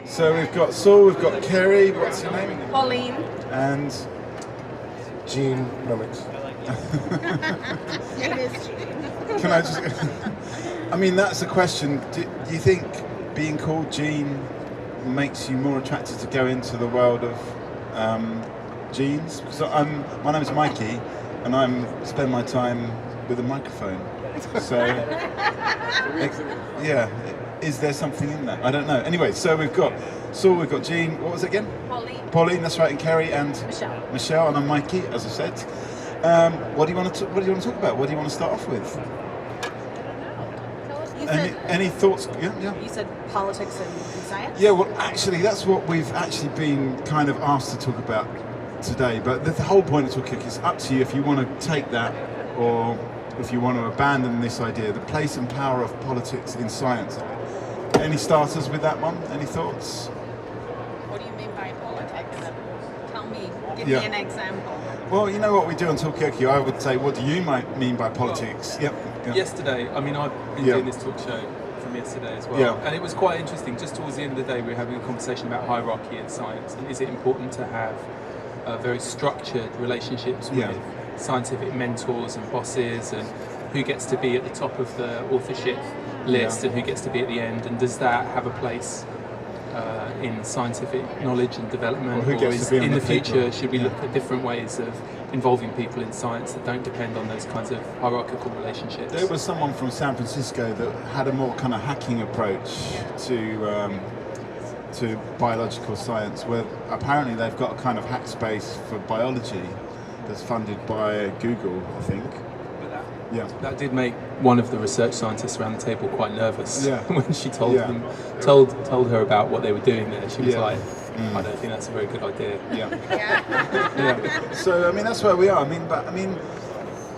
So we've got Saul, we've got Kerry, what's your name? Pauline. And Genomics. Name is Jean. can I just... I mean, that's a question. Do you think being called Gene makes you more attracted to go into the world of genes? So my name's Mikey, and I spend my time with a microphone. So, yeah, is there something in that? I don't know. Anyway, so we've got Saul, we've got Jean. What was it again? Pauline. Pauline, that's right, and Kerry and Michelle. Michelle, and I'm Mikey, as I said. What do you want to talk about? What do you want to start off with? You said, Any thoughts? Yeah. you said politics and science? Yeah, well, actually, that's what we've actually been kind of asked to talk about today. But the whole point of Talkaoke is up to you if you want to take that or if you want to abandon this idea, the place and power of politics in science. Any starters with that one? Any thoughts? What do you mean by politics? Tell me. Give Yeah. me an example. Well, you know what we do on Talkaoke, I would say, what do you mean by politics? Yep. Yesterday, I mean, I've been doing this talk show from yesterday as well, Yeah. and it was quite interesting. Just towards the end of the day, we were having a conversation about hierarchy in science, and is it important to have very structured relationships with scientific mentors and bosses, and who gets to be at the top of the authorship list and who gets to be at the end, and does that have a place in scientific knowledge and development, Or who gets is to be on in the the future paper? should we look at different ways of involving people in science that don't depend on those kinds of hierarchical relationships? There was someone from San Francisco that had a more kind of hacking approach to biological science, where apparently they've got a kind of hack space for biology that's funded by Google, I think. Yeah. That did make one of the research scientists around the table quite nervous when she told Yeah. them, told her about what they were doing there. She was Yeah. like, I don't think that's a very good idea. Yeah. Yeah. So I mean, that's where we are. I mean,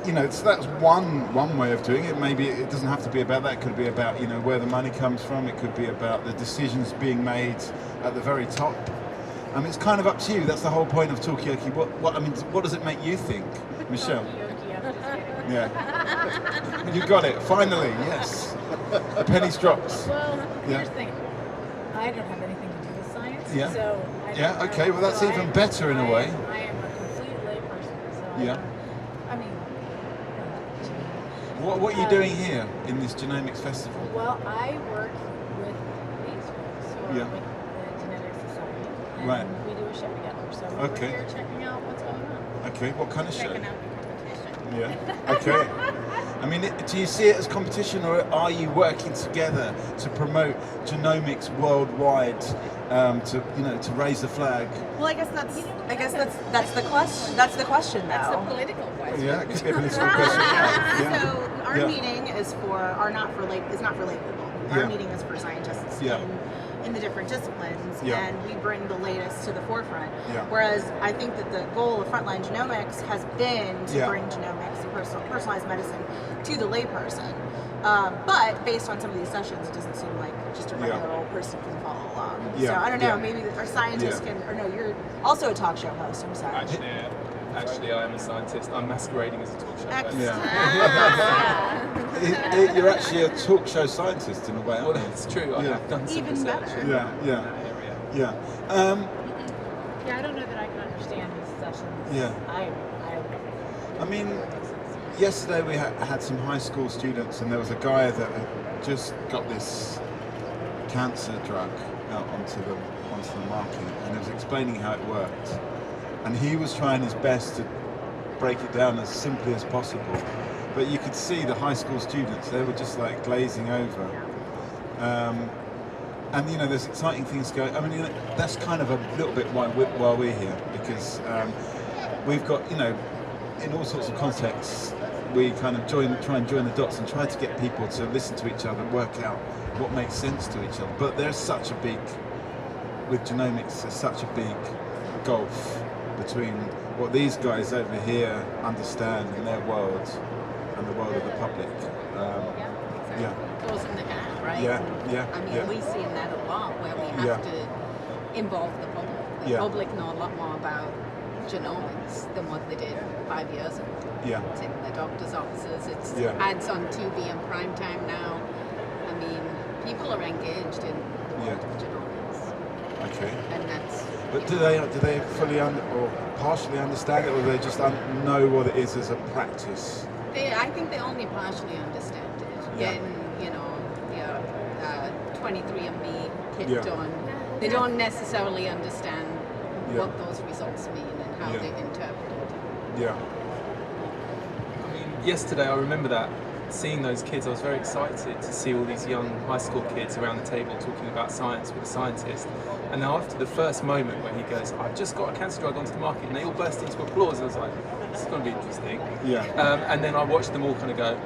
you know, that's one way of doing it. Maybe it doesn't have to be about that. It could be about, you know, where the money comes from. It could be about the decisions being made at the very top. I mean, it's kind of up to you. That's the whole point of Talkaoke. What does it make you think, Michelle? Yeah. You got it. Finally, yes. The penny's dropped. Well, Yeah. here's the thing. I don't have anything to do with science, Yeah. so I don't Yeah, know. okay, well, that's So even better in a way. I am a complete layperson, so Yeah. I mean, What are you doing here in this Genomics Festival? well, I work with these folks, or Yeah. with the Genetics Society, and Right. we do a show together. So Okay. we're here checking out what's going on. Okay, what kind of show? Checking out the competition. Yeah. Okay. I mean, do you see it as competition, or are you working together to promote genomics worldwide? To raise the flag. Well, I guess that's the question. That's the question, That's the though. political question. Yeah, it could be a political question. Yeah. So our Yeah. meeting is not for lay people. Our Yeah. meeting is for scientists Yeah. in the different disciplines, Yeah. and we bring the latest to the forefront. Yeah. Whereas I think that the goal of Frontline Genomics has been to Yeah. bring genomics and personalized medicine to the layperson. But based on some of these sessions, it doesn't seem like just a regular old person can follow along. Yeah. So I don't know. Yeah. Maybe our scientists Yeah. can. Or no, you're also a talk show host. I'm sorry. Actually, I am a scientist. I'm masquerading as a talk show host. Excellent. Yeah. You're actually a talk show scientist in a way, Well, aren't you? that's true. I Yeah. have done some Even research better. in Yeah. Yeah. that area. Yeah. Yeah, I don't know that I can understand these sessions. Yeah. I mean, yesterday we had some high school students, and there was a guy that had just got this cancer drug out onto the market, and he was explaining how it worked. And he was trying his best to break it down as simply as possible. But you could see the high school students, they were just like glazing over. And you know, there's exciting things going. I mean, you know, that's kind of a little bit why we're here, because we've got, you know, in all sorts of contexts, we kind of try and join the dots and try to get people to listen to each other, work out what makes sense to each other. But with genomics, there's such a big gulf between what these guys over here understand in their world and the world of the public. Yeah. Closing the gap, right? Yeah, yeah, I mean, yeah. we've seen that a lot where we have Yeah. to involve the public. The Yeah. public know a lot more about genomics than what they did 5 years ago. Yeah. It's in the doctor's offices. It's Yeah. ads on TV and prime time now. I mean, people are engaged in the world Yeah. of genomics. Okay. and that's. But do they fully or partially understand it, or do they just know what it is as a practice? I think they only partially understand it. Yeah. Then, you know, the 23andMe picked Yeah. on. They don't necessarily understand Yeah. what those results mean and how Yeah. they interpret it. Yeah. I mean, yesterday I remember that seeing those kids, I was very excited to see all these young high school kids around the table talking about science with a scientist. And now after the first moment where he goes, I've just got a cancer drug onto the market, and they all burst into applause, I was like, this is going to be interesting. Yeah. And then I watched them all kind of go,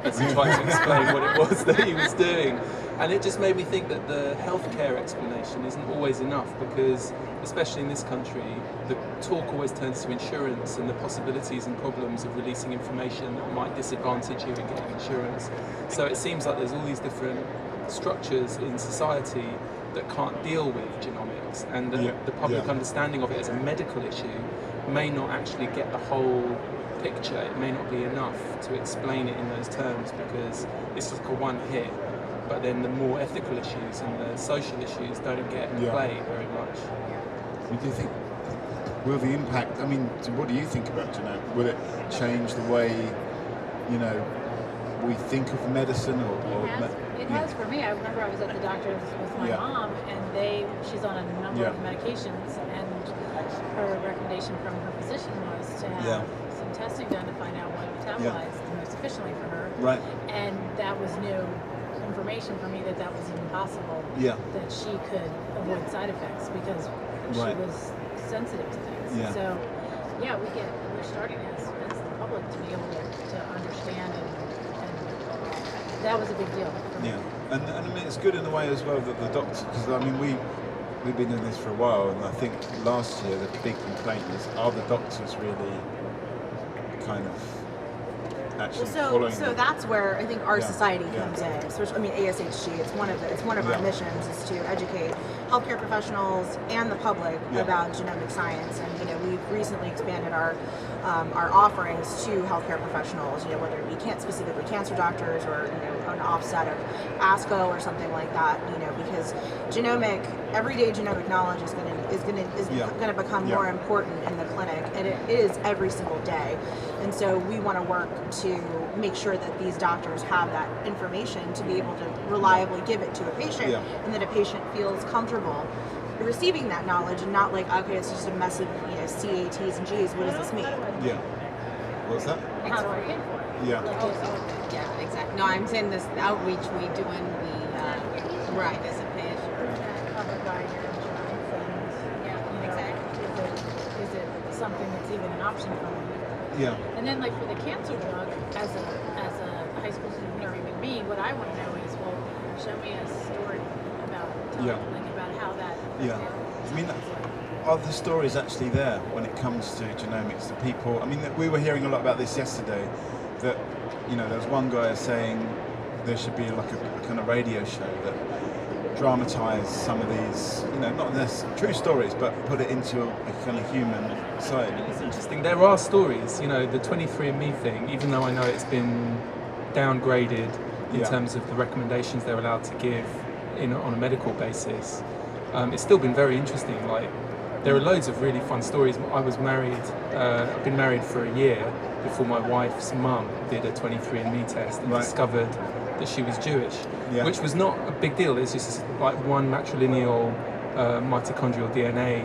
as he tried to explain what it was that he was doing. And it just made me think that the healthcare explanation isn't always enough, because especially in this country, the talk always turns to insurance and the possibilities and problems of releasing information that might disadvantage you in getting insurance. So it seems like there's all these different structures in society that can't deal with genomics, and the public understanding of it as a medical issue may not actually get the whole picture. It may not be enough to explain it in those terms, because it's like a one hit. But then the more ethical issues and the social issues don't get played very much. Do you think, will the impact, I mean, what do you think about genomics? Will it change the way, you know, we think of medicine or It has for me. I remember I was at the doctor's with my mom, and she's on a number of medications, and her recommendation from her physician was to have some testing done to find out what metabolized the most efficiently for her. Right. And that was new information for me that was even possible. Yeah. That she could avoid side effects because she was sensitive to things. Yeah. So we're starting as the public to be able to understand, and that was a big deal for me. Yeah, and I mean it's good in a way as well that the doctors, because I mean we've been doing this for a while, and I think last year the big complaint was, are the doctors really kind of actually following? So that's where I think our society comes in. Especially, I mean, ASHG. It's one of our missions is to educate healthcare professionals and the public about genomic science. And you know, we've recently expanded our offerings to healthcare professionals. You know, whether it be specifically cancer doctors, or you know, an offset of ASCO or something like that. You know, because everyday genomic knowledge is going to become more important in the clinic, and it is every single day. And so we want to work to make sure that these doctors have that information to be able to reliably give it to a patient, and that a patient feels comfortable receiving that knowledge, and not like, okay, it's just a mess of CATs and Gs. What does this mean? Yeah. What's that? How do I pay for it? Yeah. Yeah, exactly. No, I'm saying this outreach we do in right as a patient. Covered by your insurance, and exactly. Is it something that's even an option for me? Yeah. And then, like for the cancer drug, as a high school student, or even me, what I want to know is, well, show me a story about about how that. Yeah. I mean, are the stories actually there when it comes to genomics? The people, I mean, we were hearing a lot about this yesterday, that, you know, there was one guy saying there should be like a kind of radio show that dramatise some of these, you know, not necessarily true stories, but put it into a kind of human side. It's interesting. There are stories, you know, the 23andMe thing, even though I know it's been downgraded in terms of the recommendations they're allowed to give on a medical basis, it's still been very interesting. Like, there are loads of really fun stories. I was married, I've been married for a year before my wife's mum did a 23andMe test and discovered that she was Jewish, which was not a big deal. It's just like one matrilineal mitochondrial DNA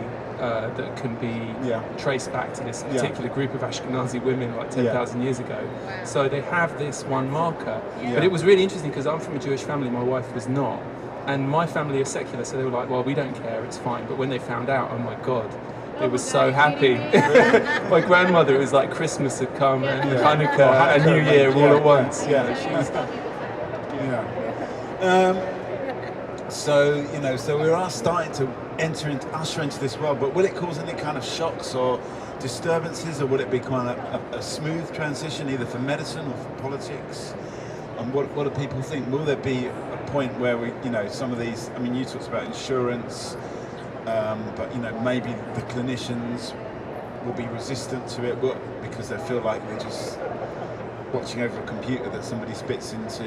that can be traced back to this particular group of Ashkenazi women like 10,000 years ago. Wow. So they have this one marker. But it was really interesting because I'm from a Jewish family, my wife was not. And my family is secular, so they were like, well, we don't care, it's fine. But when they found out, oh my God, they were so happy. My grandmother, it was like Christmas had come, and Hanukkah, and New Year all at once. So, you know, so we are starting to usher into this world, but will it cause any kind of shocks or disturbances, or will it be kind of a smooth transition, either for medicine or for politics? And what do people think? Will there be a point where we, you know, some of these, I mean, you talked about insurance, but, you know, maybe the clinicians will be resistant to it because they feel like they're just watching over a computer that somebody spits into.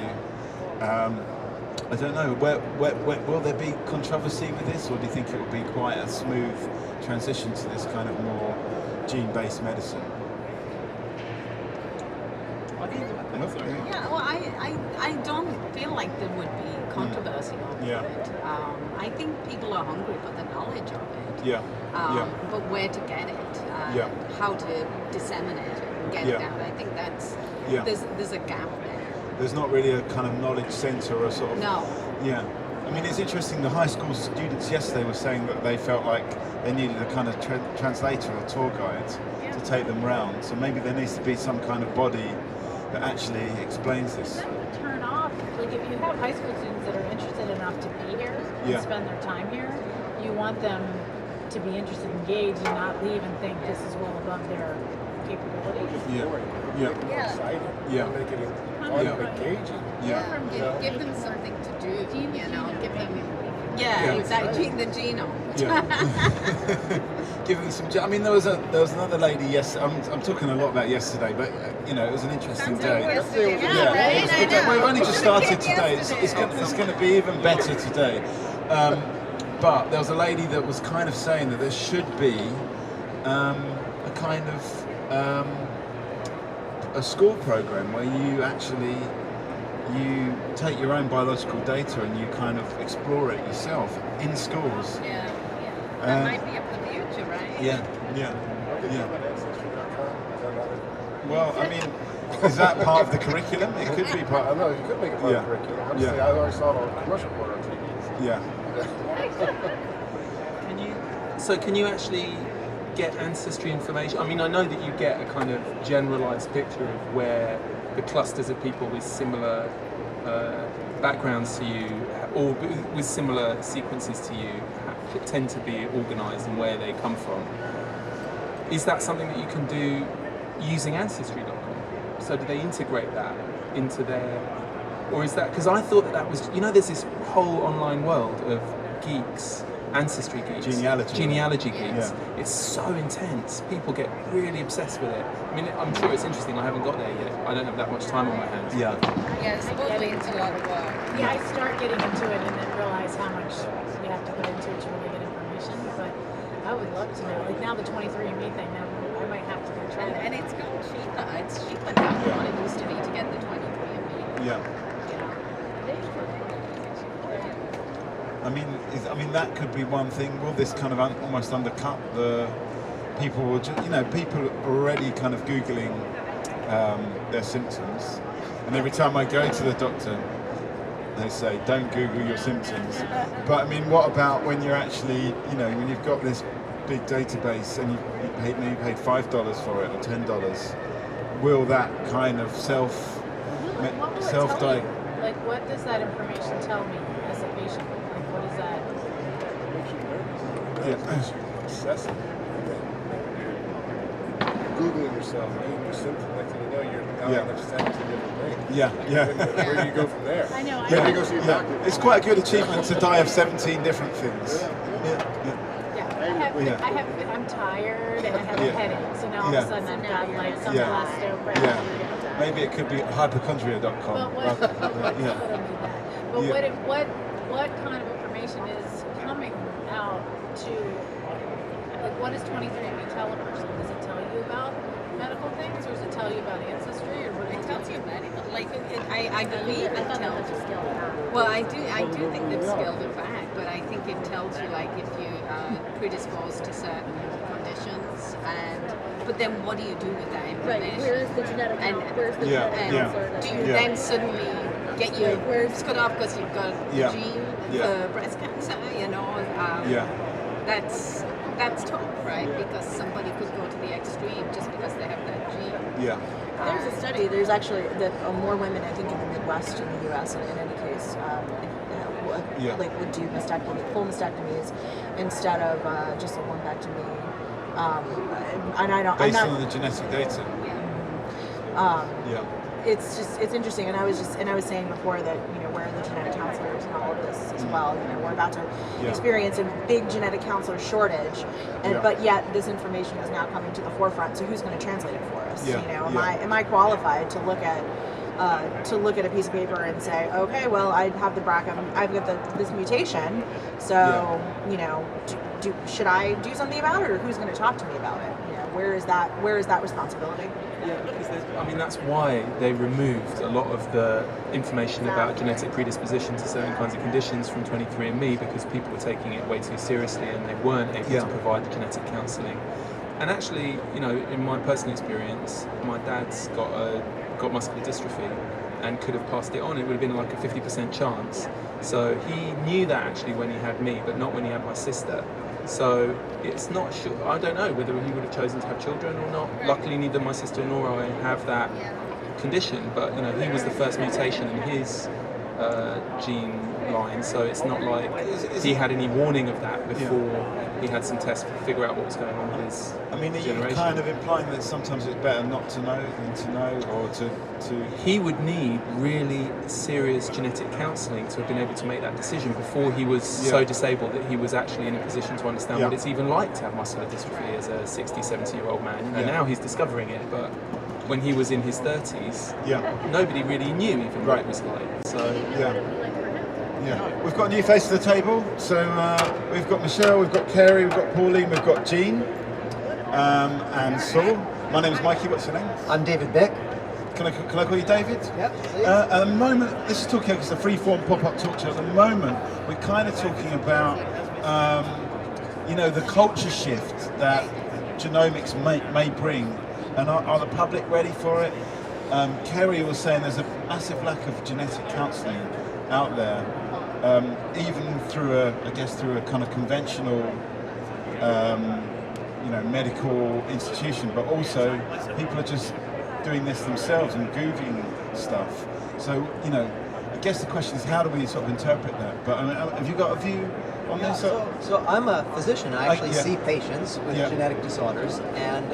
I don't know. Will there be controversy with this, or do you think it will be quite a smooth transition to this kind of more gene-based medicine? Yeah, well, I don't feel like there would be controversy over it. I think people are hungry for the knowledge of it. But where to get it, how to disseminate it and get it out, I think that's there's a gap there. There's not really a kind of knowledge centre or a sort of... No. Yeah. I mean, it's interesting, the high school students yesterday were saying that they felt like they needed a kind of translator or tour guide to take them round. So maybe there needs to be some kind of body that actually explains this. Turn off, like if you have high school students that are interested enough to be here and spend their time here, you want them to be interested, engaged, and not leave and think this is well above their capabilities. Make it engaging. Give them something to do, you know, give them... exactly, the genome. Give them some... I mean, there was another lady yesterday. I'm talking a lot about yesterday, but you know, it was an interesting day. We've only just started today. It's going to be even better today. But there was a lady that was kind of saying that there should be a kind of a school program where you actually take your own biological data and you kind of explore it yourself in schools. That might be of the future, right? Well, I mean, is that part of the curriculum? It could be part. I know you could make it part of the curriculum. I'm just saying, I always saw it on commercial board on TV. Can you actually get ancestry information? I mean, I know that you get a kind of generalized picture of where the clusters of people with similar backgrounds to you, or with similar sequences to you, tend to be organized and where they come from. Is that something that you can do using Ancestry.com? So do they integrate that into their, or is that, because I thought that was, you know, there's this whole online world of geeks, ancestry geeks, genealogy geeks. It's so intense. People get really obsessed with it. I mean, I'm sure it's interesting. I haven't got there yet. I don't have that much time on my hands. Supposedly it's a lot of work. I start getting into it and then realize how much you have to put into it to really get information. But I would love to know. Like now the 23andMe thing, now I might have to go try that. And it's gotten cheaper. It's cheaper now than what it used to be to get the 23andMe. I mean, that could be one thing. Will this kind of almost undercut the people? People are already kind of Googling their symptoms, and every time I go to the doctor, they say, "Don't Google your symptoms." But I mean, what about when you're actually, when you've got this big database and you paid $5 for it or $10? Will that kind of self-diagnose? Like, what does that information tell me as a patient? What is that? Assessing. Googling yourself, Googling your symptoms, next thing you know, you're now on 17 different things. Where do you go from there? I know. Where do you go see a doctor? It's quite a good achievement to die of 17 different things. I'm tired and I have a headache, so now all of a sudden I've got like some osteoporosis. Maybe it could be hypochondria.com. What kind of information is coming out to, like, what does 23andMe tell a person? Does it tell you about medical things, or does it tell you about ancestry, or what? It tells you medical, like I believe it tells you. Well, I do think they've scaled it back, but I think it tells you like if you are predisposed to certain conditions, but then what do you do with that information? Right, where's the genetic counselor? Do you then suddenly get your boobs cut off because you've got a gene for breast cancer? That's tough, right? Because somebody could go to the extreme just because they have that gene. There's a study. There's actually more women, I think, in the Midwest in the U.S. in any case, would do full mastectomies instead of just a lumpectomy. Based on the genetic data. It's interesting, and I was saying before that where are the genetic counselors and all of this as well. We're about to experience a big genetic counselor shortage, but yet this information is now coming to the forefront. So who's going to translate it for us? Am I qualified to look at to look at a piece of paper and say, okay, well, I have the BRCA, I've got this mutation, so you know, should I do something about it, or who's going to talk to me about it? You know, where is that responsibility? Yeah, because I mean that's why they removed a lot of the information about genetic predisposition to certain kinds of conditions from 23andMe, because people were taking it way too seriously and they weren't able to provide the genetic counselling. And actually, you know, in my personal experience, my dad's got muscular dystrophy and could have passed it on. It would have been like a 50% chance. So he knew that actually when he had me, but not when he had my sister. So it's not sure. I don't know whether he would have chosen to have children or not. Right. Luckily, neither my sister nor I have that condition. But you know, he was the first mutation in his gene line, so it's not like he had any warning of that before he had some tests to figure out what was going on with his generation. Are you kind of implying that sometimes it's better not to know than to know, or to... He would need really serious genetic counselling to have been able to make that decision before he was so disabled that he was actually in a position to understand what it's even like to have muscular dystrophy as a 60, 70-year-old man. You know, now he's discovering it, but when he was in his 30s, nobody really knew even what it was like. So we've got a new face to the table. So we've got Michelle, we've got Kerry, we've got Pauline, we've got Jean, and Saul. My name is Mikey. What's your name? I'm David Beck. Can I call you David? Yep, please. At the moment, this is Talkaoke, it's a free-form pop-up talk show. At the moment, we're kind of talking about, you know, the culture shift that genomics may bring, and are the public ready for it? Kerry was saying there's a massive lack of genetic counselling out there, even through a kind of conventional, you know, medical institution, but also people are just doing this themselves and Googling stuff. So, you know, I guess the question is, how do we sort of interpret that? But I mean, have you got a view on this? So I'm a physician. I actually see patients with genetic disorders, and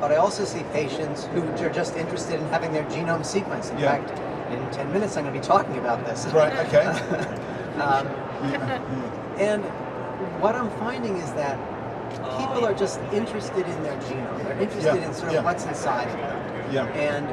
but I also see patients who are just interested in having their genome sequenced. In fact, in 10 minutes I'm going to be talking about this. Right, okay. And what I'm finding is that people are just interested in their genome. They're interested in sort of what's inside of them. And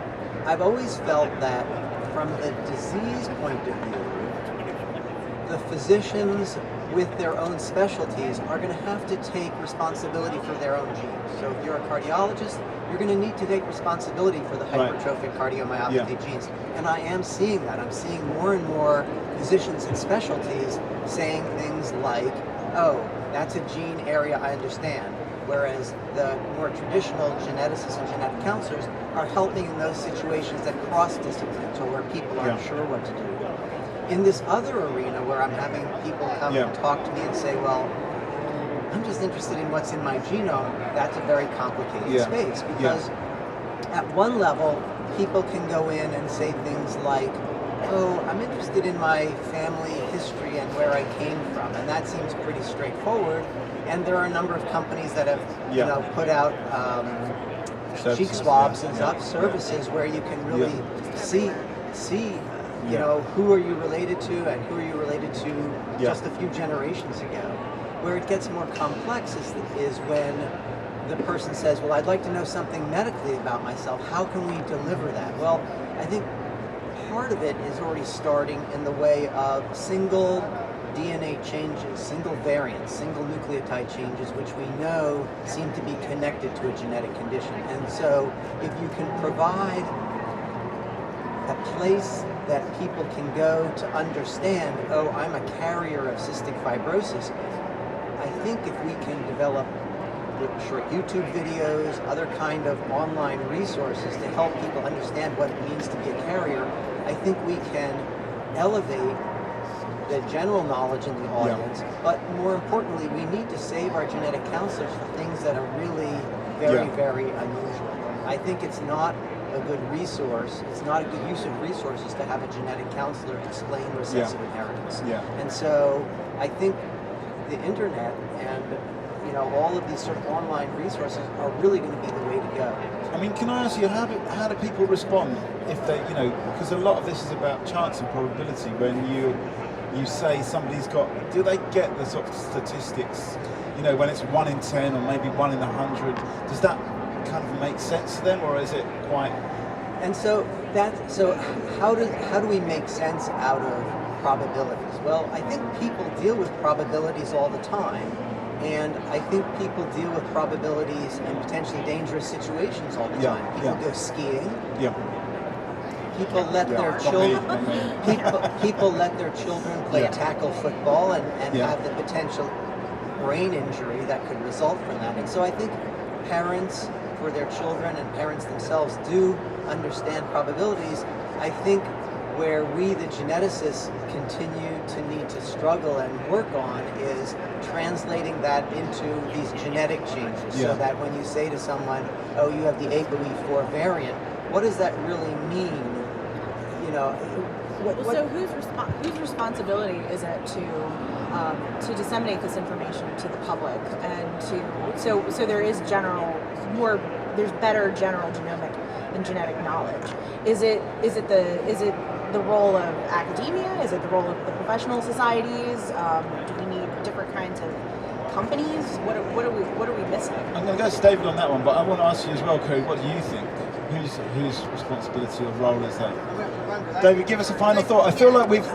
I've always felt that from the disease point of view, the physicians with their own specialties are going to have to take responsibility for their own genes. So if you're a cardiologist, you're going to need to take responsibility for the hypertrophic cardiomyopathy genes. And I am seeing that. I'm seeing more and more physicians and specialties saying things like, oh, that's a gene area I understand. Whereas the more traditional geneticists and genetic counselors are helping in those situations that cross disciplines, or where people aren't sure what to do. In this other arena where I'm having people come and talk to me and say, well, I'm just interested in what's in my genome, that's a very complicated space, because at one level, people can go in and say things like, oh, I'm interested in my family history and where I came from, and that seems pretty straightforward. And there are a number of companies that have, you know, put out cheek swabs and stuff, services where you can really see, you know, who are you related to and who are you related to just a few generations ago. Where it gets more complex is when the person says, well, I'd like to know something medically about myself. How can we deliver that? Well, I think part of it is already starting in the way of single DNA changes, single variants, single nucleotide changes, which we know seem to be connected to a genetic condition. And so if you can provide a place that people can go to understand, oh, I'm a carrier of cystic fibrosis, I think if we can develop short YouTube videos, other kind of online resources to help people understand what it means to be a carrier, I think we can elevate the general knowledge in the audience, but more importantly, we need to save our genetic counselors for things that are really very, very unusual. I think it's not a good resource, it's not a good use of resources to have a genetic counselor explain recessive inheritance. And so I think the internet and, you know, all of these sort of online resources are really going to be the way to go. I mean, can I ask you, how do people respond if they, you know, because a lot of this is about chance and probability. When you say somebody's got, do they get the sort of statistics, you know, when it's 1 in 10 or maybe 1 in 100, does that kind of make sense to them, or is it quite... And so how do we make sense out of probabilities? Well, I think people deal with probabilities all the time, and I think people deal with probabilities in potentially dangerous situations all the time. People go skiing. People let their children people let their children play tackle football and have the potential brain injury that could result from that. And so I think parents for their children and parents themselves do understand probabilities. I think where we, the geneticists, continue to need to struggle and work on is translating that into these genetic changes, so that when you say to someone, oh, you have the APOE4 variant, what does that really mean? You know, so whose responsibility is it to disseminate this information to the public and so there is there's better general genomic and genetic knowledge. Is it the role of academia? Is it the role of the professional societies? Do we need different kinds of companies? What are we missing? I'm going to go to David on that one, but I want to ask you as well, Cody. What do you think? Whose responsibility or role is that? David, give us a final thought. I feel like we've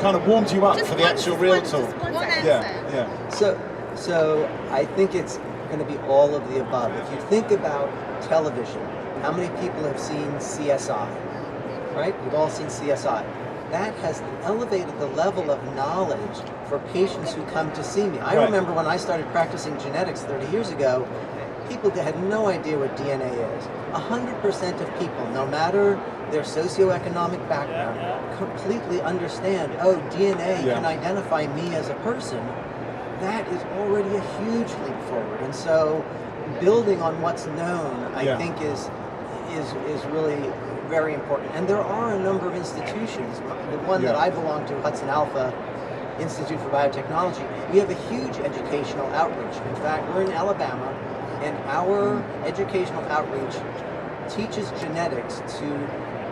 kind of warmed you up for the actual real talk. Yeah. So I think it's going to be all of the above. If you think about television, how many people have seen CSI? Right? We've all seen CSI. That has elevated the level of knowledge for patients who come to see me. I remember when I started practicing genetics 30 years ago, people had no idea what DNA is. 100% of people, no matter their socioeconomic background, completely understand, oh, DNA can identify me as a person. That is already a huge leap forward. And so building on what's known, I think is really very important. And there are a number of institutions. The one that I belong to, Hudson Alpha Institute for Biotechnology, we have a huge educational outreach. In fact, we're in Alabama, and our educational outreach teaches genetics to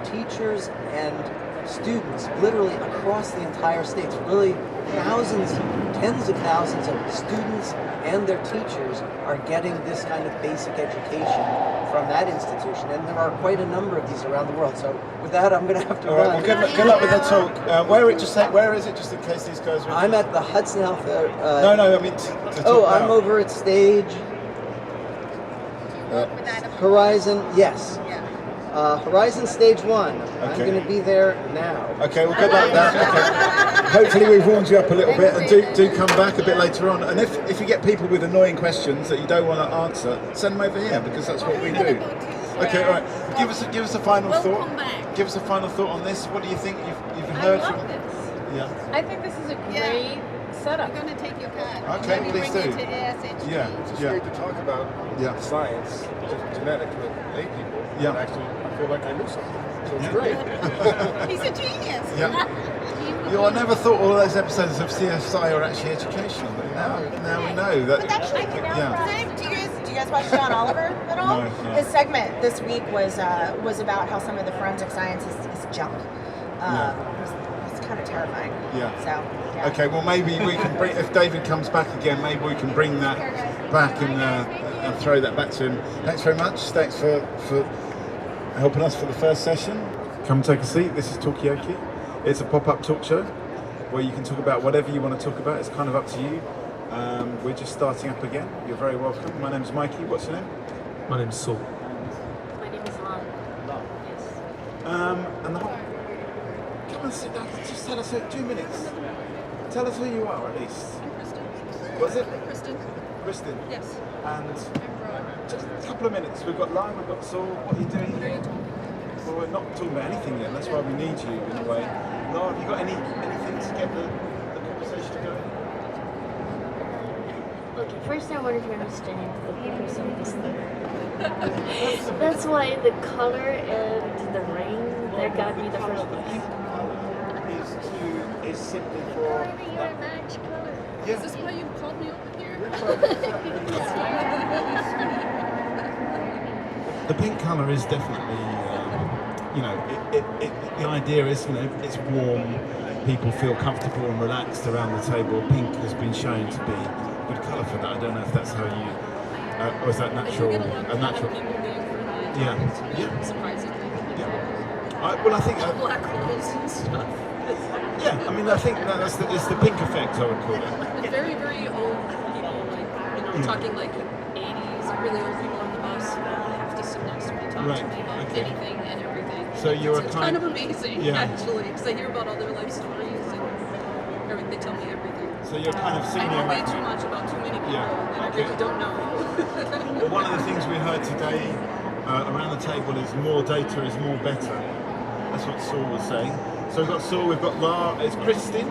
teachers and students literally across the entire state. Really thousands, tens of thousands of students and their teachers are getting this kind of basic education from that institution, and there are quite a number of these around the world. So with that, I'm going to have to run. Well, good luck with the talk. Where is it, just in case these guys are... I'm at the Hudson Alpha... I mean to talk I'm over at stage... Horizon, yes. Horizon Stage 1. I'm going to be there now. Okay, well, good luck with that. Okay. Hopefully we've warmed you up a little bit, and do come back a bit later on. And if you get people with annoying questions that you don't want to answer, send them over here, because that's what we do. Okay, all right. Give us a final thought. Give us a final thought on this. What do you think you've heard from? Yeah. I think this is a great setup. We're going to take your card. Okay, please do. To ASHG. It's just great to talk about science, genetics with lay people. And actually, I feel like I knew something. So it's great. He's a genius. I never thought all those episodes of CSI are actually educational, but now we know that. But actually, do you guys watch John Oliver at all? No. His segment this week was about how some of the forensic science is junk. It's kind of terrifying. Okay, well maybe we can bring, if David comes back again, maybe we can bring that back and throw that back to him. Thanks very much. Thanks for helping us for the first session. Come take a seat. This is Talkaoke. It's a pop-up talk show where you can talk about whatever you want to talk about. It's kind of up to you. We're just starting up again. You're very welcome. My name's Mikey. What's your name? My name's Saul. My name is Lan. Yes. And come and sit down. Just tell us 2 minutes. Tell us who you are at least. I'm Kristen. What's it? Kristen. Kristen. Yes. And just a couple of minutes. We've got Lyle, we've got Saul. What are you doing here? Well, we're not talking about anything yet. That's why we need you in a way. Lyle, have you got anything to get the conversation going? Okay, first I wanted to understand the purpose of this thing. That's why the color and the rain that got me the first place. Is simply for... Your match color. Is this why you called me over here? The pink colour is definitely, the idea is, it's warm, people feel comfortable and relaxed around the table. Pink has been shown to be a good colour for that. I don't know if that's how you, or is that natural? A natural. People being for that. surprisingly. Well, I think black holes and stuff. I mean, I think it's the pink effect, I would call it. And very, very old people, like, talking like 80s, really old people on the bus have to sit next to me, talk to me about anything and everything. So you're it's kind of amazing, actually, because I hear about all their life stories and they tell me everything. So you're kind of senior. I know way too much about too many people that I really don't know. Well, one of the things we heard today around the table is more data is more better. That's what Saul was saying. So we've got Saul, we've got Lara, it's Kristin,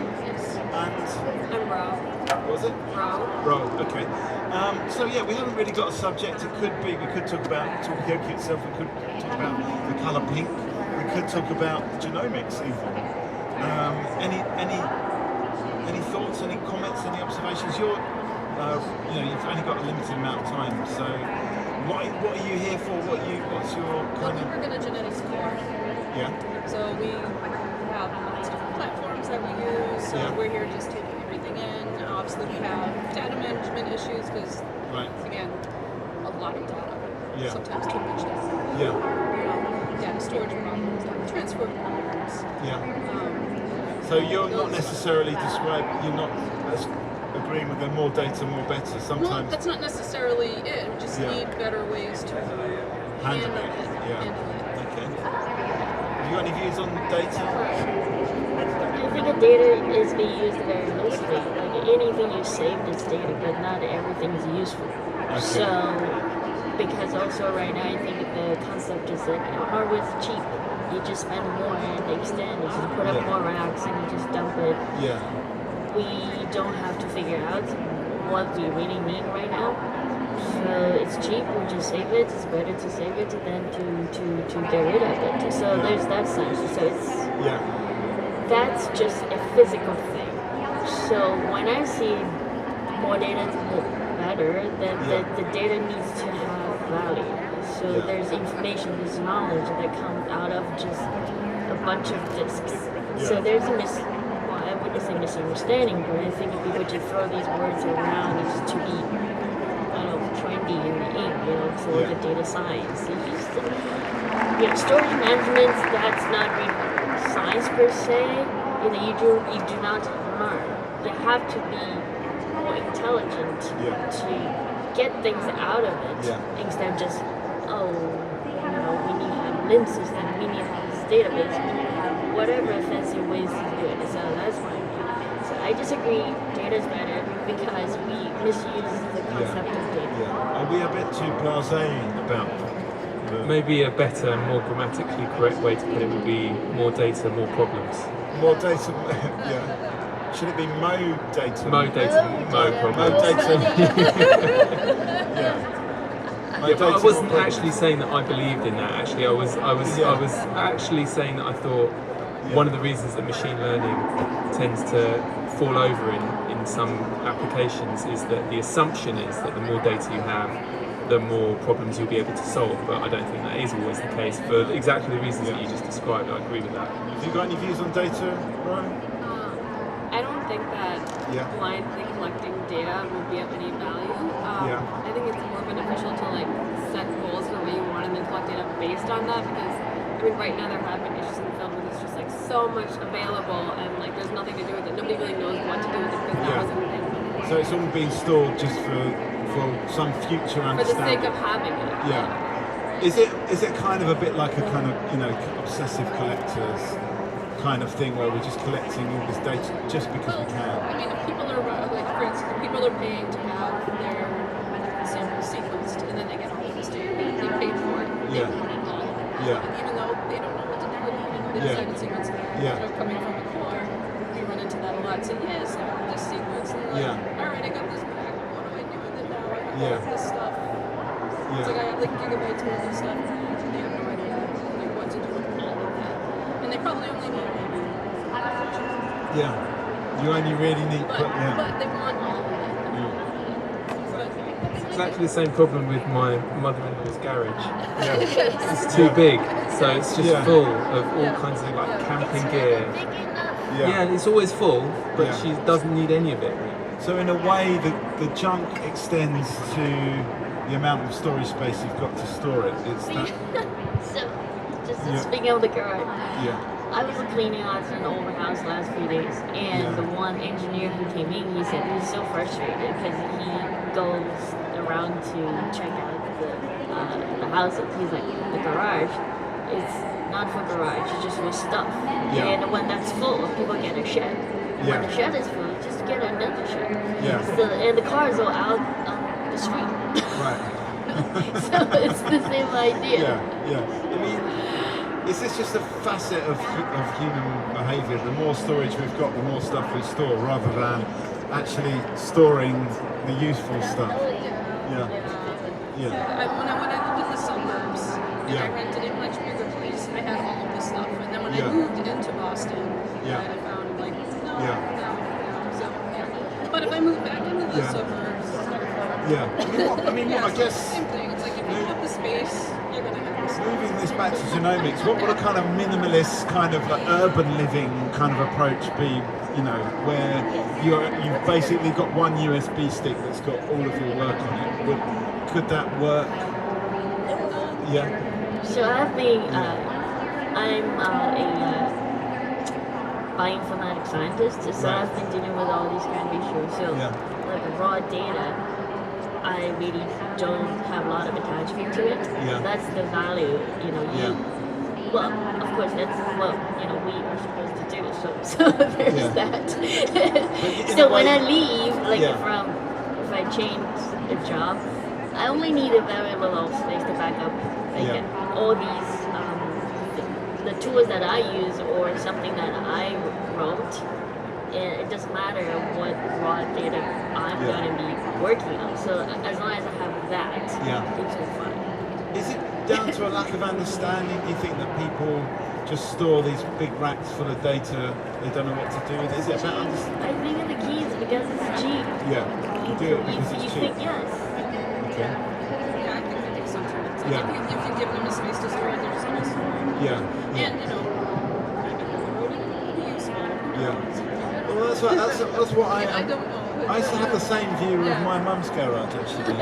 and Ro. What was it? Ro, okay. So yeah, we haven't really got a subject. It could be, we could talk about Talkaoke itself, we could talk about the colour pink, we could talk about genomics even. Any thoughts, any comments, any observations? You've only got a limited amount of time, so what are you here for? What's your kind of... We're going to genetics core. Yeah. So we have different platforms that we use. So we're here just taking everything in. Obviously, we have data management issues because, again, a lot of data. Yeah. Sometimes too much data. Yeah. Data storage problems, data transfer problems. Yeah. So you're not necessarily you're not agreeing with the more data, more better. Sometimes. Well, that's not necessarily it. We just need better ways to handle it. Okay. Have you got any views on data? I think the data is being used very loosely. Like anything you save is data, but not everything is useful. Okay. So, because also right now I think the concept is that hardware is cheap. You just spend more and extend. You just put up more racks and you just dump it. Yeah. We don't have to figure out what we really need right now. So it's cheap, we just save it. It's better to save it than to get rid of it. So there's that sense. So it's that's just a physical thing. So when I see more data is better, then the data needs to have value. So there's information, there's knowledge that comes out of just a bunch of disks. So there's a I wouldn't say misunderstanding, but I think if people just throw these words around just to be, trendy in the ink, so like a data science. Storage management, that's not really science per se. You do not learn. You have to be more intelligent to get things out of it instead of just, we need to have LIMS system, we need to have this database, we need to have whatever fancy ways to do it. So that's my view. So I disagree, data is better because we misuse the concept of data. Are we a bit too blasé about Maybe a better, more grammatically correct way to put it would be more data, more problems. More data, Should it be mo data? Mo data, mo problems. Mo data. But I wasn't actually saying that I believed in that. Actually, I was actually saying that I thought one of the reasons that machine learning tends to fall over in some applications is that the assumption is that the more data you have, the more problems you'll be able to solve. But I don't think that is always the case for exactly the reasons that you just described. I agree with that. Have you got any views on data, Ryan? I don't think that blindly collecting data will be of any value. I think it's more beneficial to set goals for what you want and then collect data based on that, because right now there have been issues in the field where there's just so much available and there's nothing to do with it. Nobody really knows what to do with it because that wasn't a thing before. So it's all being stored just for some future understanding. For the sake of having it. Is it kind of a bit like a kind of obsessive collectors kind of thing where we're just collecting all this data just because we can? I mean, if people are for instance, if people are paying to have their samples sequenced and then they get all this data, they paid for it. They want it all. And even though they don't know what to do with it, even though they decided sequence, coming from the core, we run into that a lot. So yes, I want this sequence. And all right, I got this back. What do I do with it now? I have all this stuff. It's I have gigabytes worth of stuff, and they have no idea what to do with all of that. And they probably only need maybe. You only really need. But they want all of it. It's actually the same problem with my mother-in-law's garage. It's too big, so it's just full of all kinds of camping gear. And it's always full, but she doesn't need any of it. So in a way, the junk extends to the amount of storage space you've got to store it. It's that. So, just speaking of the garage. Yeah. I was cleaning out an old house last few days, and the one engineer who came in, he said he's so frustrated because he goes around to check out the houses. He's like, the garage is not for garage, it's just for stuff. Yeah. And when that's full, people get a shed. When the shed is full, just get another shed. Yeah. So, and the cars are out on the street. Right. So it's the same idea. Yeah. I mean, is this just a facet of human behaviour? The more storage we've got, the more stuff we store, rather than actually storing the useful stuff. Yeah. When I lived in the suburbs and I rented a much bigger place, I had all of this stuff. And then when I moved into Boston, I found like, no. So, but if I move back into the suburbs, I mean, I guess same thing. It's like if you have the space, you're going to have the space. Moving this back to genomics, what would a kind of minimalist, kind of like urban living kind of approach be? You know, where you've basically got one USB stick that's got all of your work on it. Could that work? Yeah. So I've been, I'm a bioinformatics scientist, so I've been dealing with all these kind of issues. So like raw data, I really don't have a lot of attachment to it. Yeah. That's the value, you know. Well, of course, that's what we are supposed to do. So there's that. So when I leave, like if I change a job, I only need a very little space to back up. Like all these the tools that I use or something that I wrote. It doesn't matter what raw data I'm going to be working on. So as long as I have that, it's all fine. Is it down to a lack of understanding? Do you think that people just store these big racks full of data, they don't know what to do with it? Is it about understanding? I think the key is because it's cheap. Yeah, you do it because it's cheap. Think yes. Okay. Yeah, I think that makes sense. If you give them a space to store it, they're just going to store it. And, Well, that's what I don't know. I used to have the same view with my mum's garage, actually.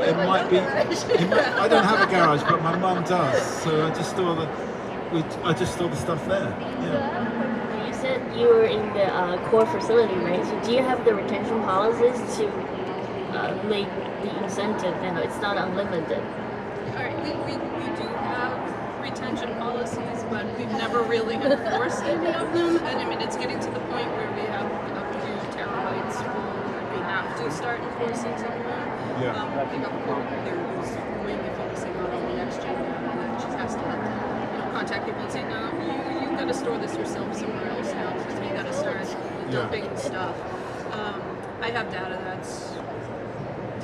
It might be. I don't have a garage, but my mum does. So I just store the stuff there. Yeah. You said you were in the core facility, right? So do you have the retention policies to make the incentive? It's not unlimited. All right, we do have retention policies, but we've never really enforced any of them. And I mean, it's getting to the point where we have a few terabytes where we have to start enforcing some of them. We have a quote there who's mainly focusing on the next gen, and she has to contact people and say, no, you've got to store this yourself somewhere else now, because we got to start dumping stuff. I have data that's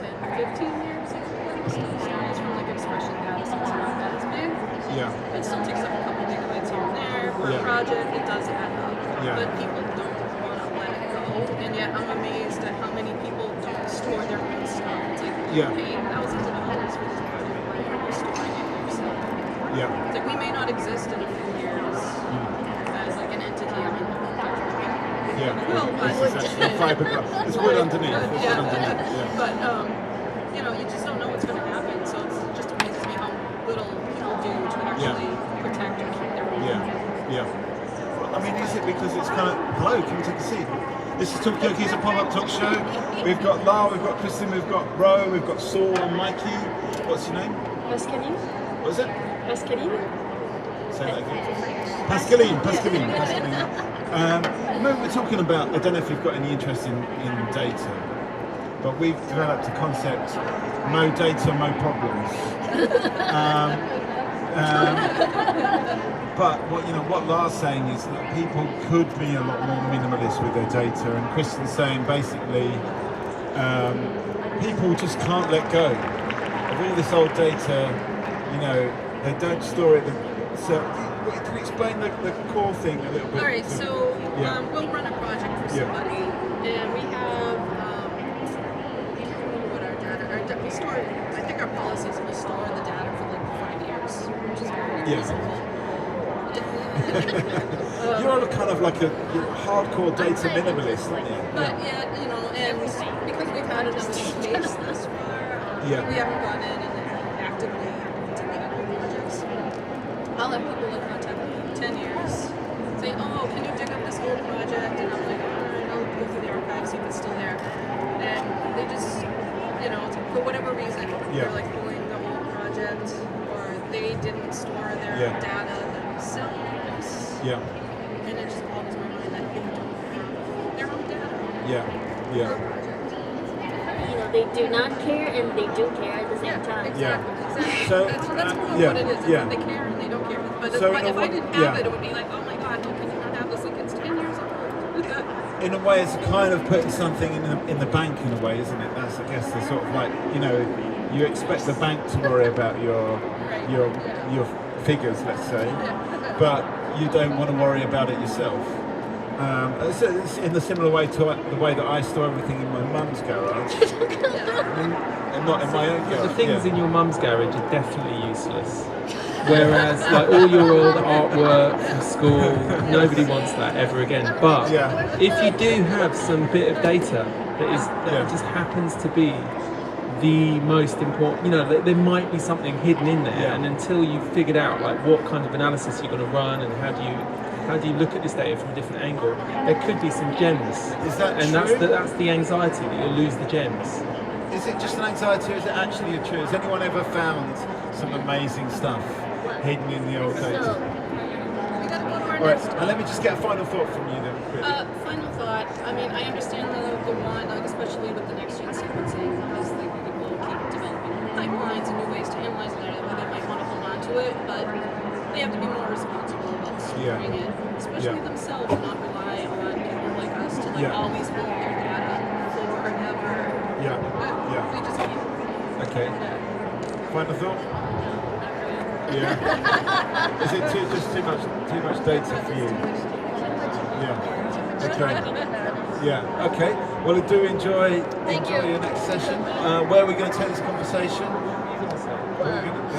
10, 15 years ago. So it's from like expression data, so it's not that as big. It still takes up a couple gigabytes here and there. For a project, it does add up. But people don't want to let it go. And yet I'm amazed at how many people don't store their own stuff. It's like you're paying thousands of dollars for this project. Why aren't you storing it yourself? It's like we may not exist in a few years as like an entity. I mean, it's wood underneath. But you just don't know what's going to happen. So it just amazes me how little people do to actually protect or keep their own. I mean, is it because it's kind of hello? Come take a seat. This is Talkaoke, it's a pop-up talk show. We've got Lara, we've got Kristen, we've got Ro, we've got Saul and Mikey. What's your name? Pascaline. What is it? Pascaline. Say that again. Pascaline. We're talking about, I don't know if you've got any interest in data, but we've developed a concept, no data, no problems. But what Lara's saying is that people could be a lot more minimalist with their data, and Kristen's saying basically people just can't let go of all this old data. They don't store it. So, can you explain the core thing a little bit? All right, so we'll run a project for somebody, and we have what our data. We store. I think our policy is we store the data for like 5 years, which is very reasonable. You're kind of like a hardcore data minimalist, aren't you? But and because we've had enough space thus far, We haven't gone in and actively deleted old projects. I'll have people that contact me in 10 years say, oh, can you dig up this old project? And I'm like, all right, I'll go through the archives, see if it's still there. And they just, you know, for whatever reason, they're like pulling the old project, or they didn't store their data themselves. And it just boggles my mind that they don't have their own data. You know, they do not care and they do care at the same time. Exactly. So, that's what it is. They care and they don't care. But So if I didn't have it, it would be like, oh my god, how can you not have this? Like, it's 10 years old. In a way, it's kind of putting something in the bank in a way, isn't it? That's, I guess, the sort of like, you know, you expect the bank to worry about your figures, let's say, but you don't want to worry about it yourself. It's in a similar way to the way that I store everything in my mum's garage, and not in my own garage. The things in your mum's garage are definitely useless. Whereas, like all your old artwork from school, nobody wants that ever again. But if you do have some bit of data that just happens to be the most important, you know, there might be something hidden in there, and until you've figured out like what kind of analysis you're going to run and how do you look at this data from a different angle, there could be some gems. Is that and true? that's the anxiety that you'll lose the gems. Is it just an anxiety, or is it actually true? Has anyone ever found some amazing stuff hidden in the old data? We gotta go to our All right, next and let me just get a final thought from you then. Final thought. I mean, I understand the one, like, especially with the next gen sequencing, because like people keep developing pipelines and new ways to analyze the data, where they might want to hold on to it, but they have to be more responsible about storing it, especially themselves, and not rely on people like us to like always hold their data forever. We just can't. Okay. Final thought? Is it too much data for you? Okay. Okay. Well, do enjoy your next session. Where are we going to take this conversation?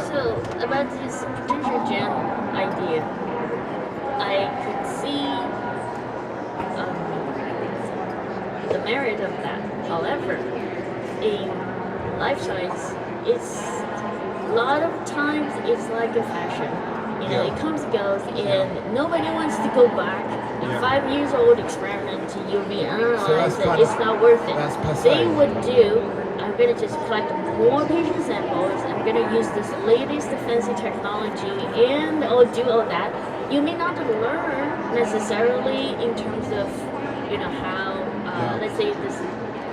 So about this potential gem idea, I could see the merit of that. However, in life science, it's a lot of times it's like a fashion. You know, it comes and goes, and nobody wants to go back. A 5 years old experiment to UV analyze it. It's not worth it. They would do. I'm going to just collect more patient samples. I'm going to use this latest fancy technology, and I'll do all that. You may not learn necessarily in terms of, you know, how, let's say this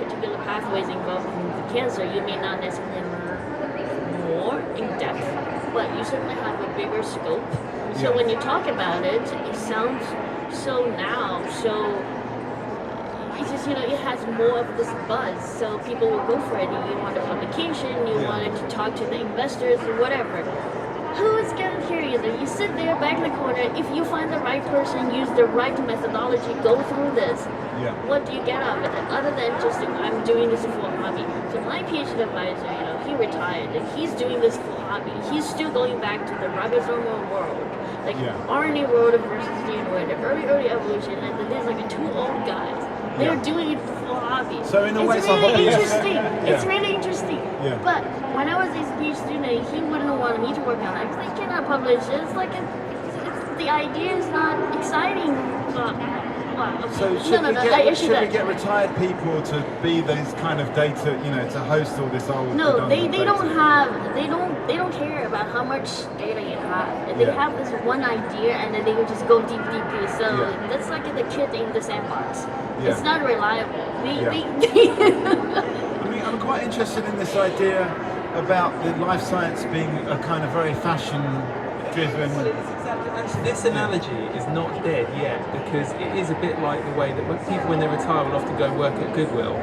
particular pathways involved in the cancer, you may not necessarily learn more in depth, but you certainly have a bigger scope. So when you talk about it, it sounds so it's just, you know, it has more of this buzz, so people will go for it. You want a publication, you wanted to talk to the investors or whatever. Who is going to hear you? You sit there back in the corner. If you find the right person, use the right methodology, go through this. What do you get out of it? Other than just, I'm doing this for a hobby. So my PhD advisor, you know, he retired. He's doing this for a hobby. He's still going back to the ribosomal world. Like RNA world versus DNA world, the early evolution, and then there's like two old guys. They're doing it for a hobby. So in a way, it's really interesting. It's Yeah. really interesting. But when I was his PhD student, he wouldn't want me to work on it. I was like, you cannot publish it. It's like the idea is not exciting. So should we get retired people to be these kind of data, you know, to host all this old? No, they don't care about how much data you have. They have this one idea and then they will just go deep. So that's like the kid in the sandbox. It's not reliable. I mean, I'm quite interested in this idea about the life science being a kind of very fashion-driven. This analogy is not dead yet, because it is a bit like the way that people, when they retire, will often go work at Goodwill,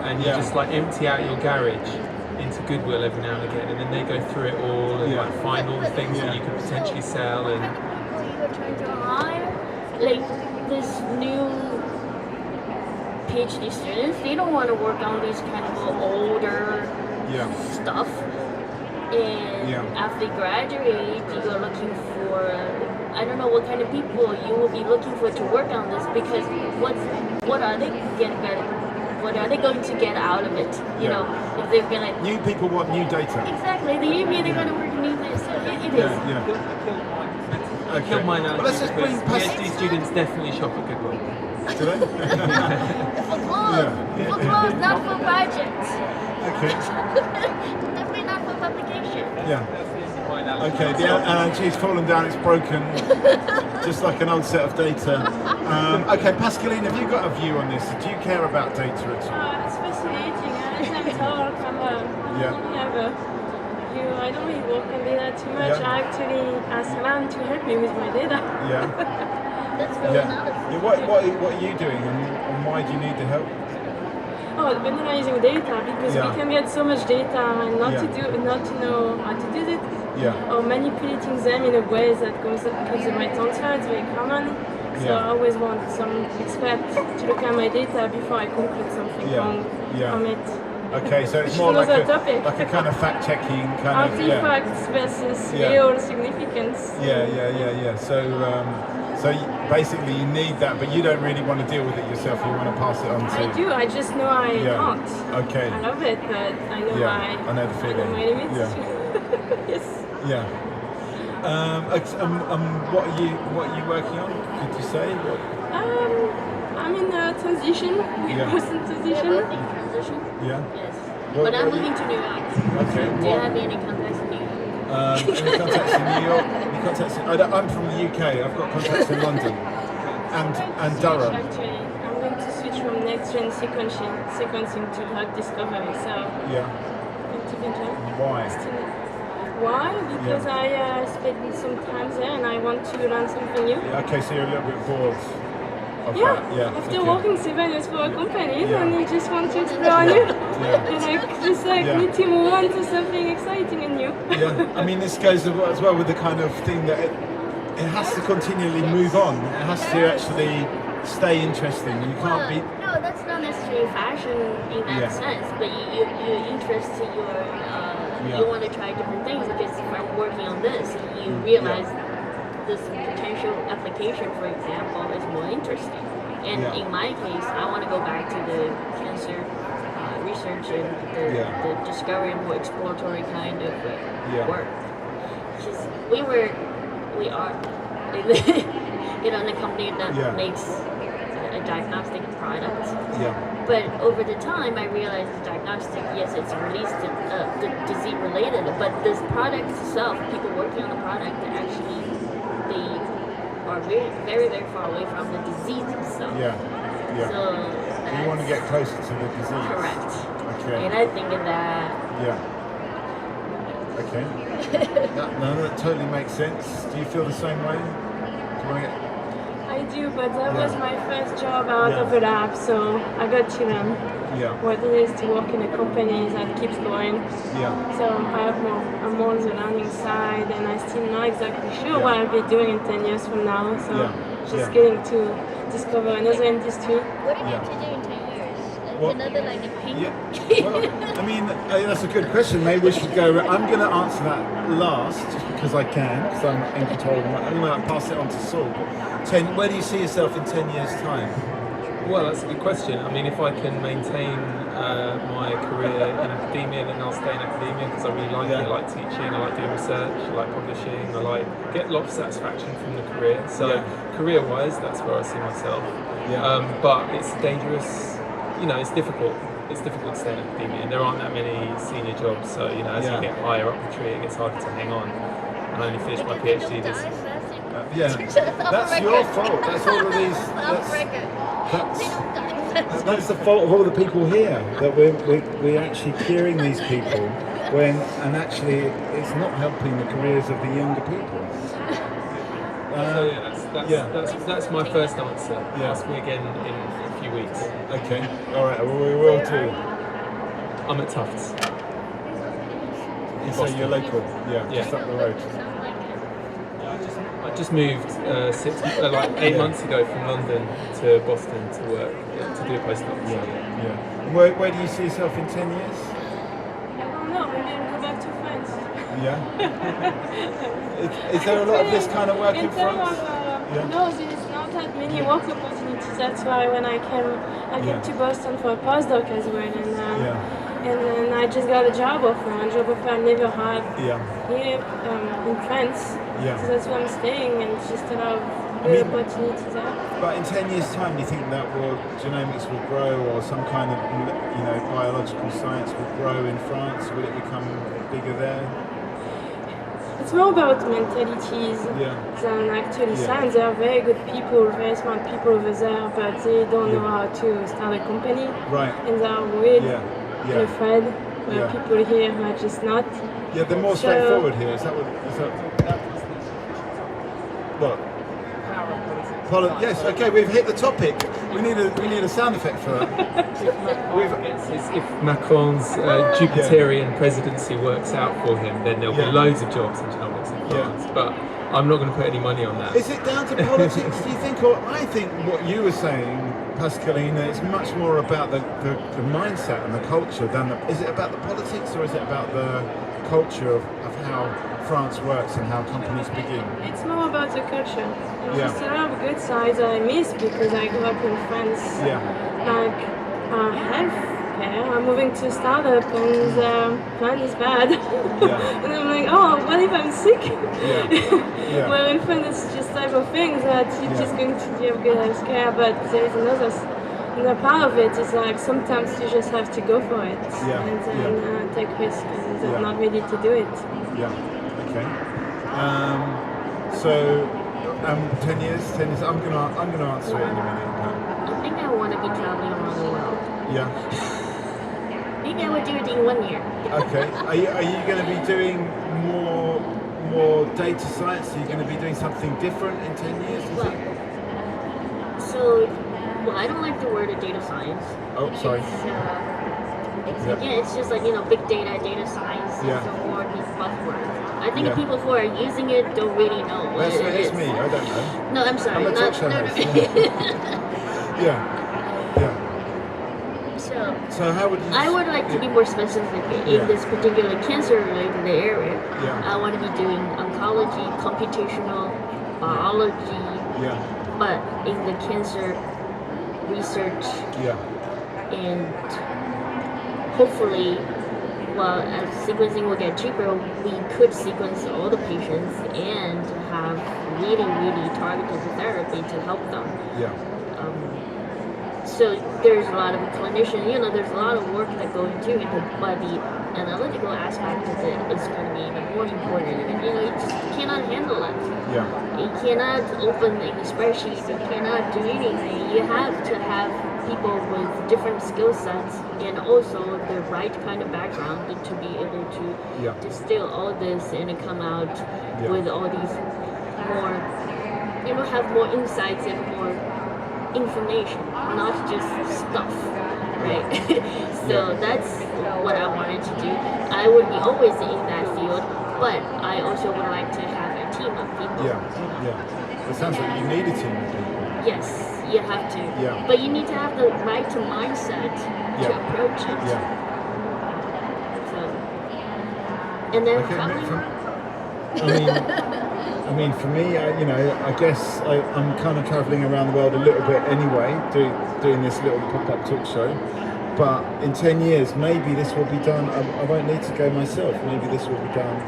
and you just like empty out your garage into Goodwill every now and again, and then they go through it all and like find all the things that you could potentially sell. And you are trying to hire, like this new PhD students, they don't want to work on these kind of older stuff. And after they graduate, you are looking for, I don't know what kind of people you will be looking for to work on this, because what are they getting better? what are they going to get out of it? You know, if they're gonna new people want new data. Exactly, they're really gonna work new things. So it is. Okay. Not mine now. Well, let's just bring PhD students definitely shop at Goodwill. Do they? For clothes, for clothes, not for projects. Okay. Definitely not for publication. Yeah. Okay, the LNG's fallen down, it's broken, just like an old set of data. Okay, Pascaline, have you got a view on this? Do you care about data at all? It's fascinating. As I talk, I have a view. I don't really work on data too much. I actually ask Lan to help me with my data. That's really nice. What are you doing and why do you need the help? Oh, analyzing data because we can get so much data and not to know how to do it. Or manipulating them in a way that gives the right answer. It's very common. So I always want some expert to look at my data before I conclude something wrong from it. Okay, so it's more like a kind of fact-checking kind of artifacts versus real significance. So basically you need that, but you don't really want to deal with it yourself. You want to pass it on to. I do. I just know I can't. Okay. I love it, but I know I know the feeling. I know my limits. Yes. Yeah. What are you working on? Could you say? I'm in a transition. Recent transition. Yeah. Yes. But I'm moving to New York. Okay. Do you have any contacts in New York? Any contacts in New York? Any contacts I'm from the UK. I've got contacts in London and Durham. Actually, I'm going to switch from next-gen sequencing to drug discovery. So Why? Why? Because I spent some time there and I want to learn something new. Okay, so you're a little bit bored of that. After working 7 years for a company, and you just want to explore new. And need to move on to something exciting and new. I mean, this goes as well with the kind of thing that it has to continually move on. It has to actually stay interesting. You can't be. No, that's not necessarily fashion in that sense, but you're interested. You want to try different things because from working on this, you realize this potential application, for example, is more interesting. And in my case, I want to go back to the cancer research and the discovery, more exploratory kind of work. Because we are in a company that makes a diagnostic product. But over the time, I realized the diagnostic, yes, it's released the disease related, but this product itself, people working on the product, actually they are very, very, very far away from the disease itself. So you want to get closer to the disease. Correct. Okay. And I think that. Okay. that totally makes sense. Do you feel the same way? I do, but that was my first job out of the lab, so I got to learn what it is to work in a company that keeps going. So I'm more on the learning side, and I'm still not exactly sure what I'll be doing in 10 years from now. So just getting to discover another industry. What do you need to do in 10 years? Another like a pink? Well, I mean, that's a good question. Maybe we should go. I'm going to answer that last, just because I can, because I'm in control. I'm going to pass it on to Saul. Where do you see yourself in 10 years' time? Well, that's a good question. I mean, if I can maintain my career in academia, then I'll stay in academia because I really like it. I like teaching, I like doing research, I like publishing, I get a lot of satisfaction from the career. So career-wise, that's where I see myself. But it's dangerous. It's difficult. It's difficult to stay in academia, and there aren't that many senior jobs. So as you get higher up the tree, it gets harder to hang on. And I only finished my PhD this. That's your fault. That's all of these. That's the fault of all the people here that we're actually clearing these people and actually it's not helping the careers of the younger people. That's my first answer. Ask me again in a few weeks. Okay. All right. Well, we will too. I'm at Tufts. So you're local. Just up the road. I just moved 8 months ago from London to Boston to work, to do a postdoc. Where do you see yourself in 10 years? I don't know, maybe I'll go back to France. Is there a lot of this kind of work in France? No, there's not that many work opportunities That's why when I came to Boston for a postdoc as well, and then I just got a job offer I never had here in France. So that's why I'm staying, and just a lot of good opportunities there. But in 10 years' time, do you think that genomics will grow, or some kind of biological science will grow in France? Will it become bigger there? It's more about mentalities than actually science. There are very good people, very smart people over there, but they don't know how to start a company. Right. And they are worried and afraid, where people here are just not. Yeah, they're more straightforward here. Is that what? What? Yes. Okay, we've hit the topic. We need a sound effect for that. If Macron's Jupiterian presidency works out for him, then there'll be loads of jobs in genomics in France. But I'm not going to put any money on that. Is it down to politics, do you think? Or I think what you were saying, Pascalina, is much more about the mindset and the culture than is it about the politics, or is it about the culture of how France works and how companies begin? It's more about the culture. There's a lot of good sides I miss because I grew up in France. Like healthcare. I'm moving to a startup and the plan is bad. And I'm like, oh, what if I'm sick? Well, in France it's just type of things that you're just going to have good healthcare, but there's another part of it is like sometimes you just have to go for it and then take risks, and I'm not ready to do it. Okay. So 10 years. I'm gonna answer it in a minute. I think I want to be traveling around the world. Maybe I would do it in 1 year. Okay. Are you going to be doing more data science? Are you going to be doing something different in 10 years? Well, I don't like the word of data science. Oh, sorry. It's just like, big data science is more these buzzwords. I think the people who are using it don't really know what it is. That's me, I don't know. No, I'm sorry. I'm a talk show host. So how would you... I would like to be more specific in this particular cancer-related area. I want to be doing oncology, computational biology, but in the cancer research, and hopefully, as sequencing will get cheaper, we could sequence all the patients and have really, really targeted therapy to help them. So there's a lot of clinician, there's a lot of work that goes into it, but the analytical aspect of it is going to be even more important. And you just cannot handle it. You cannot open a spreadsheet. You cannot do anything. You have to have people with different skill sets and also the right kind of background to be able to distill all this and come out with all these more, have more insights and more information, not just stuff, right? So that's what I wanted to do. I would be always in that field, but I also would like to have a team of people. It sounds like you need a team of people. Yes, you have to. But you need to have the right mindset to approach it. So, and then I mean, for me, I guess I'm kind of travelling around the world a little bit anyway, doing this little pop-up talk show. But in 10 years, maybe this will be done. I won't need to go myself. Maybe this will be done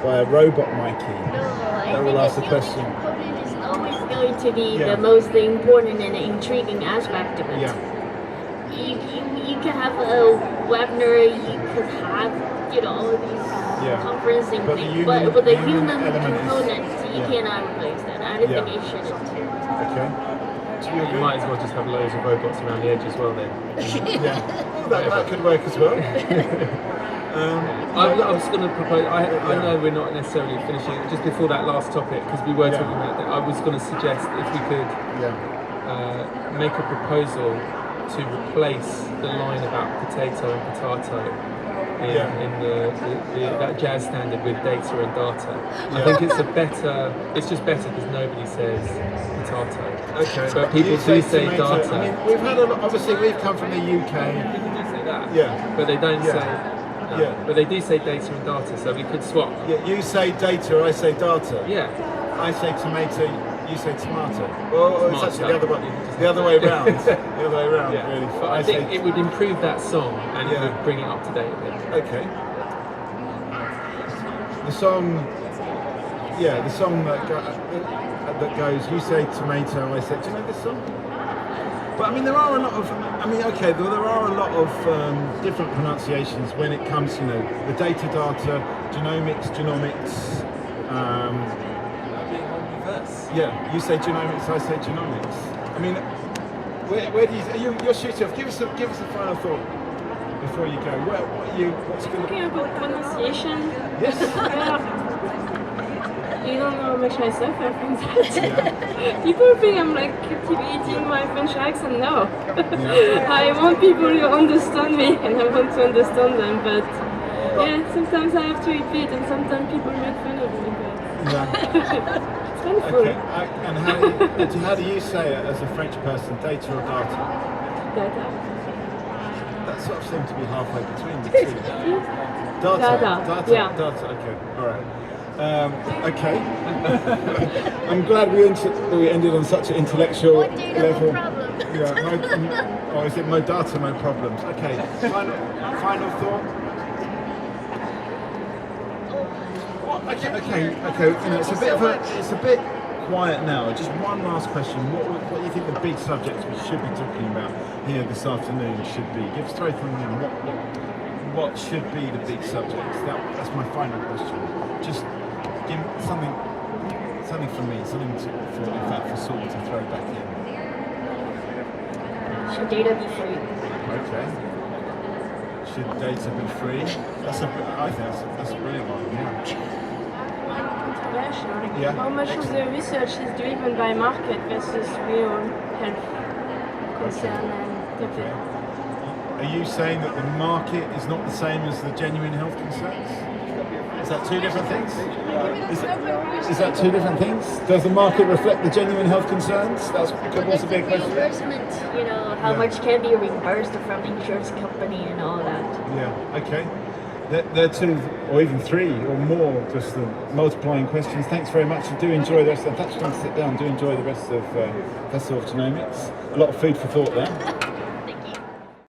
by a robot, Mikey. That will ask the question. It's always going to be the most important and intriguing aspect of it. You can have a webinar, you could have, all of these conferencing things, but with the human component, you cannot replace that. I don't think it shouldn't. Okay. You might as well just have loads of robots around the edge as well then. That could work as well. I was going to propose, I know we're not necessarily finishing, just before that last topic, because we were talking about that, I was going to suggest if we could make a proposal to replace the line about potato and potato in that jazz standard with data and data. I think it's just better because nobody says potato. Okay. But people do say tomato. data. I mean, we've had obviously we've come from the UK. People do say that. But they don't say. But they do say data and data, so we could swap. You say data, I say data. Yeah. I say tomato, You say tomato. Well, it's actually the other way round. The other way round, yeah. really. But I think it would improve that song and it would bring it up to date a bit. Okay. The song that goes, you say tomato, I say, do you know this song? But I mean, there are a lot of, there are a lot of different pronunciations when it comes, the data, genomics. Yeah, you say genomics, I say genomics. I mean, where do you're shooting off? Give us a final thought before you go. What's going to? Talking about pronunciation. Yes. You don't know how much I suffer from that. Yeah. People think I'm like cultivating my French accent. No. Yeah. I want people to understand me and I want to understand them, but sometimes I have to repeat and sometimes people make fun of me, but it's painful. Okay. And how do you say it as a French person, data or data? Data. That sort of seems to be halfway between the two. Data. Okay. All right. Okay. I'm glad we ended on such an intellectual level. Yeah. Is it my data, my problems? Okay. Final thought. Okay. It's a bit quiet now. Just one last question. What do you think the big subjects we should be talking about here this afternoon should be? Give us throw something in. What should be the big subjects? That's my final question. Just give something from me, for Saul to throw back in. Should data be free? Okay. Should data be free? I think that's a brilliant one. Yeah. How much of the research is driven by market versus real health concern and topic? Are you saying that the market is not the same as the genuine health concerns? Is that two different things? Is that two different things? Does the market reflect the genuine health concerns? That's a big question. Reimbursement, how much can be reimbursed from the insurance company and all that. Yeah, okay. There are two, or even three, or more, just multiplying questions. Thanks very much. Do enjoy the rest of, thanks for coming to sit down. Do enjoy the rest of Festival of Genomics. A lot of food for thought there.